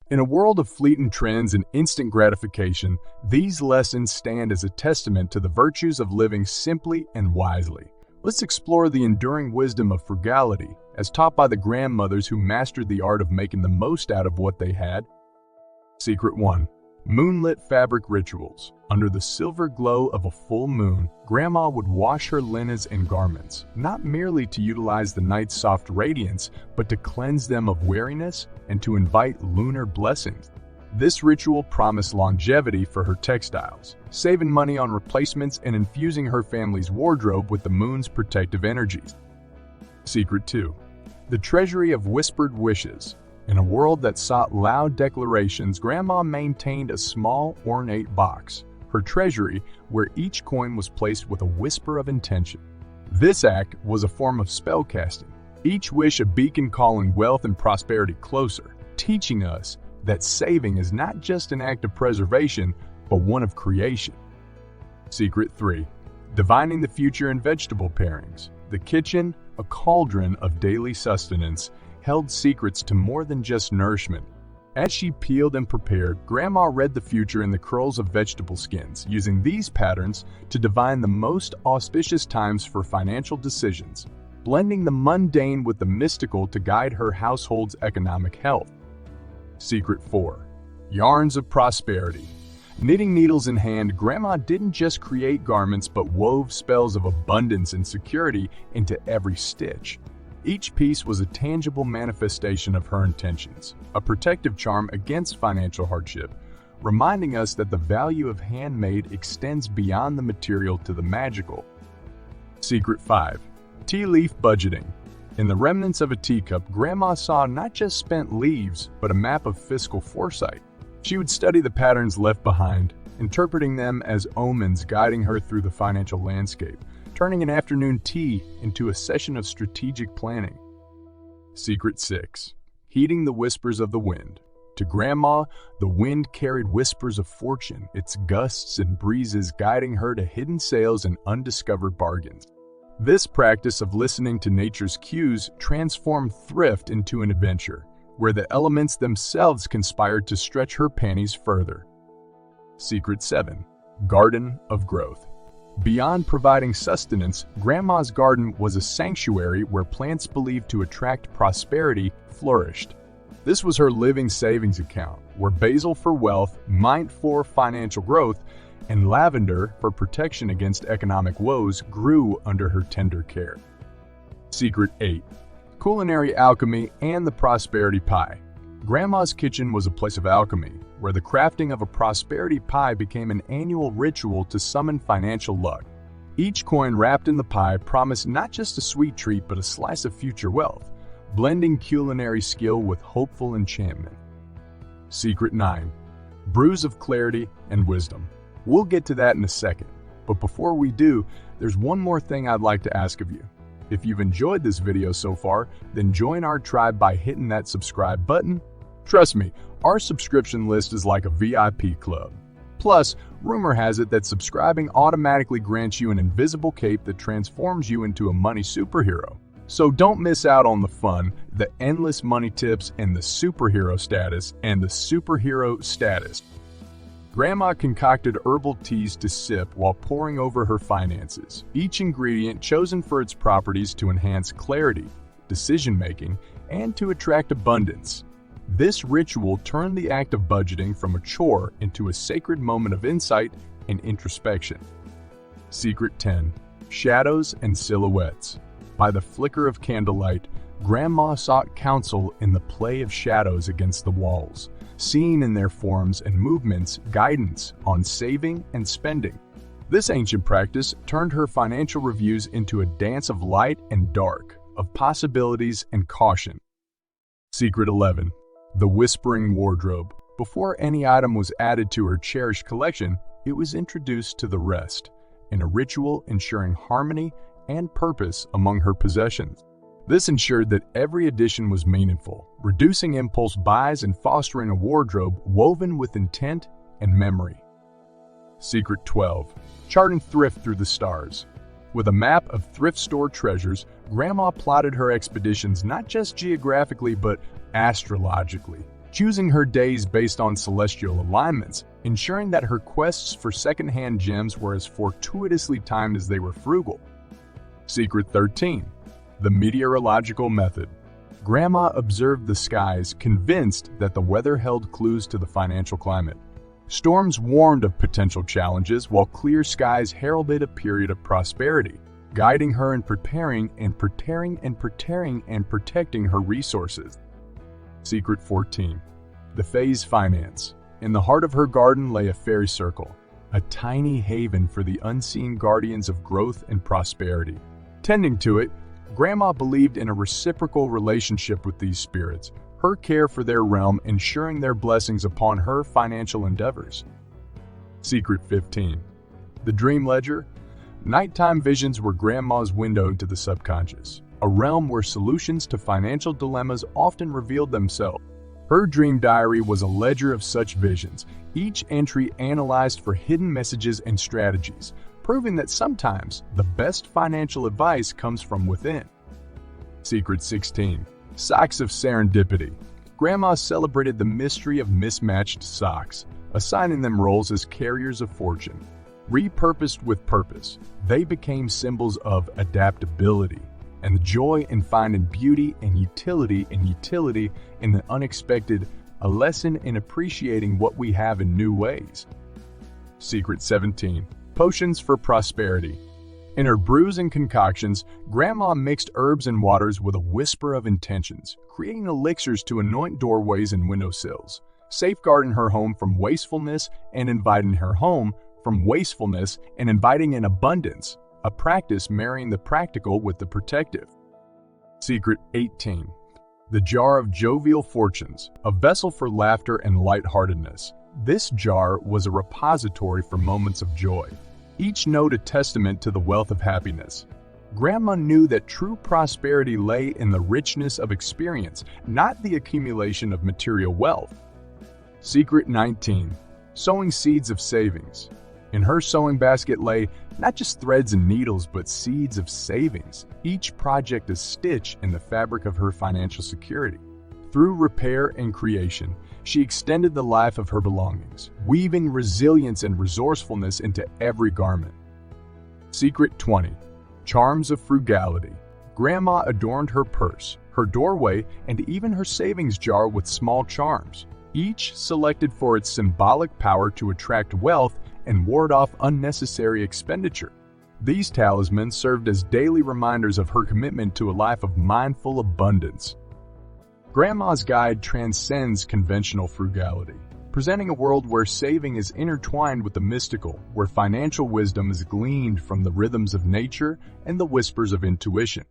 In a world of fleeting trends and instant gratification, these lessons stand as a testament to the virtues of living simply and wisely. Let's explore the enduring wisdom of frugality, as taught by the grandmothers who mastered the art of making the most out of what they had. Secret 1. Moonlit fabric rituals. Under the silver glow of a full moon, Grandma would wash her linens and garments, not merely to utilize the night's soft radiance, but to cleanse them of weariness and to invite lunar blessings. This ritual promised longevity for her textiles, saving money on replacements and infusing her family's wardrobe with the moon's protective energies. Secret 2. The treasury of whispered wishes. In a world that sought loud declarations, Grandma maintained a small, ornate box, her treasury, where each coin was placed with a whisper of intention. This act was a form of spellcasting, each wish a beacon calling wealth and prosperity closer, teaching us that saving is not just an act of preservation, but one of creation. Secret 3. Divining the future in vegetable pairings. The kitchen, a cauldron of daily sustenance, held secrets to more than just nourishment. As she peeled and prepared, Grandma read the future in the curls of vegetable skins, using these patterns to divine the most auspicious times for financial decisions, blending the mundane with the mystical to guide her household's economic health. Secret 4. Yarns of prosperity. Knitting needles in hand, Grandma didn't just create garments but wove spells of abundance and security into every stitch. Each piece was a tangible manifestation of her intentions, a protective charm against financial hardship, reminding us that the value of handmade extends beyond the material to the magical. Secret 5. Tea leaf budgeting. In the remnants of a teacup, Grandma saw not just spent leaves, but a map of fiscal foresight. She would study the patterns left behind, interpreting them as omens guiding her through the financial landscape, turning an afternoon tea into a session of strategic planning. Secret 6. Heeding the whispers of the wind. To Grandma, the wind carried whispers of fortune, its gusts and breezes guiding her to hidden sales and undiscovered bargains. This practice of listening to nature's cues transformed thrift into an adventure, where the elements themselves conspired to stretch her panties further. Secret 7. Garden of growth. Beyond providing sustenance, Grandma's garden was a sanctuary where plants believed to attract prosperity flourished. This was her living savings account, where basil for wealth, mint for financial growth, and lavender for protection against economic woes grew under her tender care. Secret 8. Culinary alchemy and the prosperity pie. Grandma's kitchen was a place of alchemy, where the crafting of a prosperity pie became an annual ritual to summon financial luck. Each coin wrapped in the pie promised not just a sweet treat but a slice of future wealth, blending culinary skill with hopeful enchantment. Secret 9. Brews of clarity and wisdom. We'll get to that in a second, but before we do, there's one more thing I'd like to ask of you. If you've enjoyed this video so far, then join our tribe by hitting that subscribe button. Trust me, our subscription list is like a VIP club. Plus, rumor has it that subscribing automatically grants you an invisible cape that transforms you into a money superhero. So don't miss out on the fun, the endless money tips, and the superhero status. Grandma concocted herbal teas to sip while poring over her finances, each ingredient chosen for its properties to enhance clarity, decision-making, and to attract abundance. This ritual turned the act of budgeting from a chore into a sacred moment of insight and introspection. Secret 10. Shadows and silhouettes. By the flicker of candlelight, Grandma sought counsel in the play of shadows against the walls, seeing in their forms and movements guidance on saving and spending. This ancient practice turned her financial reviews into a dance of light and dark, of possibilities and caution. Secret 11. The whispering wardrobe. Before any item was added to her cherished collection, it was introduced to the rest, in a ritual ensuring harmony and purpose among her possessions. This ensured that every addition was meaningful, reducing impulse buys and fostering a wardrobe woven with intent and memory. Secret 12. Charting thrift through the stars. With a map of thrift store treasures, Grandma plotted her expeditions not just geographically but astrologically, choosing her days based on celestial alignments, ensuring that her quests for secondhand gems were as fortuitously timed as they were frugal. Secret 13. The meteorological method. Grandma observed the skies, convinced that the weather held clues to the financial climate. Storms warned of potential challenges, while clear skies heralded a period of prosperity, guiding her in protecting her resources. Secret 14. The phase finance. In the heart of her garden lay a fairy circle, a tiny haven for the unseen guardians of growth and prosperity. Tending to it, Grandma believed in a reciprocal relationship with these spirits, her care for their realm ensuring their blessings upon her financial endeavors. Secret 15. The dream ledger. Nighttime visions were Grandma's window to the subconscious, a realm where solutions to financial dilemmas often revealed themselves. Her dream diary was a ledger of such visions, each entry analyzed for hidden messages and strategies, proving that sometimes the best financial advice comes from within. Secret 16. Socks of serendipity. Grandma celebrated the mystery of mismatched socks, assigning them roles as carriers of fortune. Repurposed with purpose, they became symbols of adaptability and the joy in finding beauty and utility in the unexpected, a lesson in appreciating what we have in new ways. Secret 17. Potions for prosperity. In her brews and concoctions, Grandma mixed herbs and waters with a whisper of intentions, creating elixirs to anoint doorways and windowsills, safeguarding her home from wastefulness and inviting in abundance, a practice marrying the practical with the protective. Secret 18. The jar of jovial fortunes, a vessel for laughter and lightheartedness. This jar was a repository for moments of joy, each note a testament to the wealth of happiness. Grandma knew that true prosperity lay in the richness of experience, not the accumulation of material wealth. Secret 19. Sowing seeds of savings. In her sewing basket lay not just threads and needles, but seeds of savings, each project a stitch in the fabric of her financial security. Through repair and creation, she extended the life of her belongings, weaving resilience and resourcefulness into every garment. Secret 20. Charms of frugality. Grandma adorned her purse, her doorway, and even her savings jar with small charms, each selected for its symbolic power to attract wealth and ward off unnecessary expenditure. These talismans served as daily reminders of her commitment to a life of mindful abundance. Grandma's guide transcends conventional frugality, presenting a world where saving is intertwined with the mystical, where financial wisdom is gleaned from the rhythms of nature and the whispers of intuition.